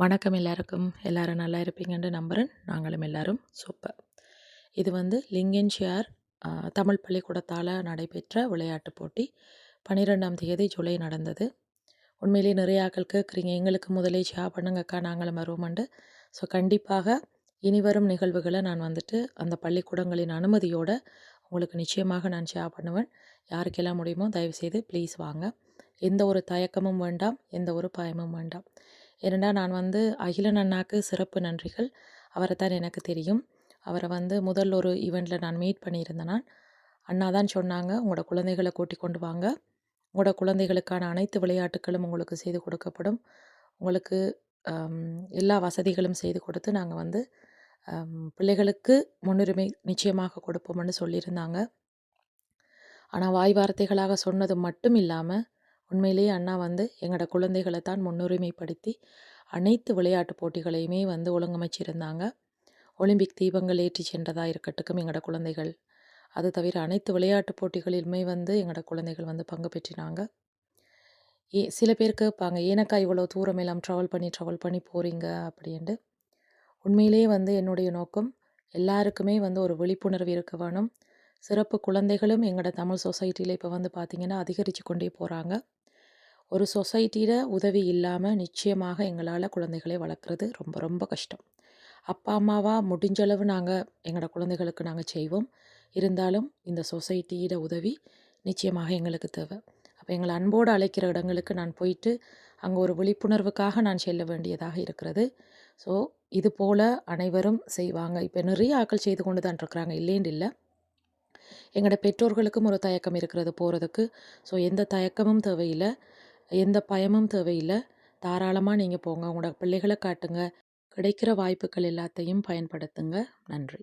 வணக்கம் எல்லாருக்கும். எல்லாரும் நல்லா இருப்பீங்கன்னு நம்புகிறேன். நாங்களும் எல்லாரும் சூப்பர். இது லிங்கன் ஷேர் தமிழ் பள்ளிக்கூடத்தால் நடைபெற்ற விளையாட்டுப் போட்டி 12ஆம் தேதி ஜூலை நடந்தது. உண்மையிலேயே நிறைய ஆட்கள் கேட்குறீங்க, எங்களுக்கு முதலே ஷேர் பண்ணுங்கக்கா, நாங்களும் வருவோம்ண்டு. ஸோ கண்டிப்பாக இனிவரும் நிகழ்வுகளை நான் அந்த பள்ளிக்கூடங்களின் அனுமதியோடு உங்களுக்கு நிச்சயமாக நான் ஷேர் பண்ணுவேன். யாருக்கெல்லாம் முடியுமோ தயவுசெய்து ப்ளீஸ் வாங்க. எந்த ஒரு தயக்கமும் வேண்டாம், எந்த ஒரு பயமும் வேண்டாம். ஏனெண்டா நான் அகிலன் அண்ணாக்கு சிறப்பு நன்றிகள். அவரை தான் எனக்கு தெரியும். அவரை முதல் ஒரு ஈவெண்ட்டில் நான் மீட் பண்ணியிருந்தேன். நான் அண்ணா தான் சொன்னாங்க, உங்களோட குழந்தைகளை கூட்டி கொண்டு வாங்க, உங்களோட குழந்தைகளுக்கான அனைத்து விளையாட்டுகளும் உங்களுக்கு செய்து கொடுக்கப்படும், உங்களுக்கு எல்லா வசதிகளும் செய்து கொடுத்து நாங்கள் பிள்ளைகளுக்கு முன்னுரிமை நிச்சயமாக கொடுப்போம்னு சொல்லியிருந்தாங்க. ஆனால் வாய் வார்த்தைகளாக சொன்னது மட்டும் இல்லாமல் உண்மையிலேயே அண்ணா எங்களோட குழந்தைகளை தான் முன்னுரிமைப்படுத்தி அனைத்து விளையாட்டு போட்டிகளையுமே ஒழுங்கமைச்சிருந்தாங்க. ஒலிம்பிக் தீபங்கள் ஏற்றி சென்றதாக இருக்கட்டும் எங்களோட குழந்தைகள், அது தவிர அனைத்து விளையாட்டு போட்டிகளிலுமே எங்களோட குழந்தைகள் பங்கு பெற்றினாங்க. சில பேர் கேட்பாங்க, ஏனக்கா இவ்வளோ தூரம் எல்லாம் ட்ராவல் பண்ணி போகிறீங்க அப்படின்ட்டு. உண்மையிலேயே என்னுடைய நோக்கம் எல்லாருக்குமே ஒரு விழிப்புணர்வு இருக்க வேணும். சிறப்பு குழந்தைகளும் எங்களோட தமிழ் சொசைட்டியில் இப்போ பார்த்திங்கன்னா அதிகரித்து கொண்டே போகிறாங்க. ஒரு சொசைட்டியில் உதவி இல்லாமல் நிச்சயமாக எங்களால் குழந்தைகளை வளர்க்குறது ரொம்ப ரொம்ப கஷ்டம். அப்பா அம்மாவாக முடிஞ்சளவு நாங்கள் எங்களோட குழந்தைகளுக்கு நாங்கள் செய்வோம். இருந்தாலும் இந்த சொசைட்டியோட உதவி நிச்சயமாக எங்களுக்கு தேவை. அப்போ எங்களை அன்போடு அழைக்கிற இடங்களுக்கு நான் போயிட்டு அங்கே ஒரு விழிப்புணர்வுக்காக நான் செல்ல வேண்டியதாக இருக்கிறது. ஸோ இது போல் அனைவரும் செய்வாங்க. இப்போ நிறைய ஆட்கள் செய்து கொண்டு தான் இருக்கிறாங்க, இல்லைன்னு இல்லை. எங்களோட பெற்றோர்களுக்கும் ஒரு தயக்கம் இருக்கிறது போகிறதுக்கு. ஸோ எந்த தயக்கமும் தேவையில்லை, எந்த பயமும் தேவையில்லை. தாராளமாக நீங்கள் போங்க, உங்களோட பிள்ளைகளை காட்டுங்க, கிடைக்கிற வாய்ப்புகள் எல்லாத்தையும் பயன்படுத்துங்க. நன்றி.